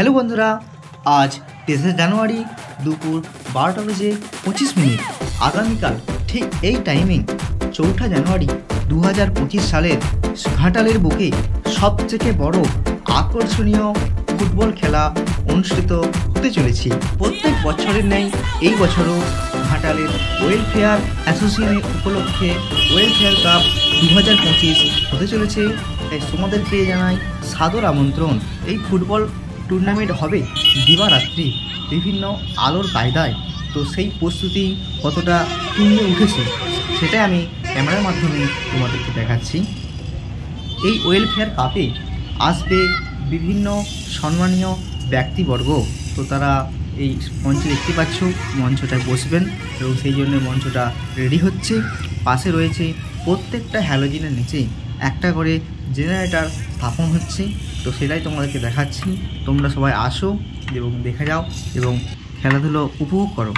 Hello বন্ধুরা, আজ 23 জানুয়ারি দুপুর 12:25 আগামীকাল ঠিক এই টাইমে 4 জানুয়ারি 2025 সালের ঘাটালের বুকে সবথেকে বড় আকর্ষণীয় ফুটবল খেলা অনুষ্ঠিত হতে চলেছে। প্রত্যেক বছরের ন্যায় এই বছরও ঘাটালের ওয়েলফেয়ার অ্যাসোসিয়েশন উপলক্ষে ওয়েলফেয়ার কাপ 2025 হতে চলেছে। তাই তোমাদেরকে জানাই সাদর আমন্ত্রণ। এই ফুটবল টুর্নামেন্ট হবে দিবারাত্রি বিভিন্ন আলোর কায়দায়। তো সেই প্রস্তুতি কতটা তুঙ্গে উঠেছে সেটাই আমি ক্যামেরার মাধ্যমে তোমাদেরকে দেখাচ্ছি। এই ওয়েলফেয়ার কাপে আসবে বিভিন্ন সম্মানীয় ব্যক্তিবর্গ। তো তারা এই মঞ্চে দেখতে পাচ্ছ, মঞ্চটায় বসবেন এবং সেই জন্য মঞ্চটা রেডি হচ্ছে। পাশে রয়েছে প্রত্যেকটা হ্যালোজিনের নিচে একটা করে জেনারেটর স্থাপন হচ্ছে। তো সেটাই তোমাদেরকে দেখাচ্ছি। তোমরা সবাই আসো এবং দেখে যাও এবং খেলাধুলো উপভোগ করো।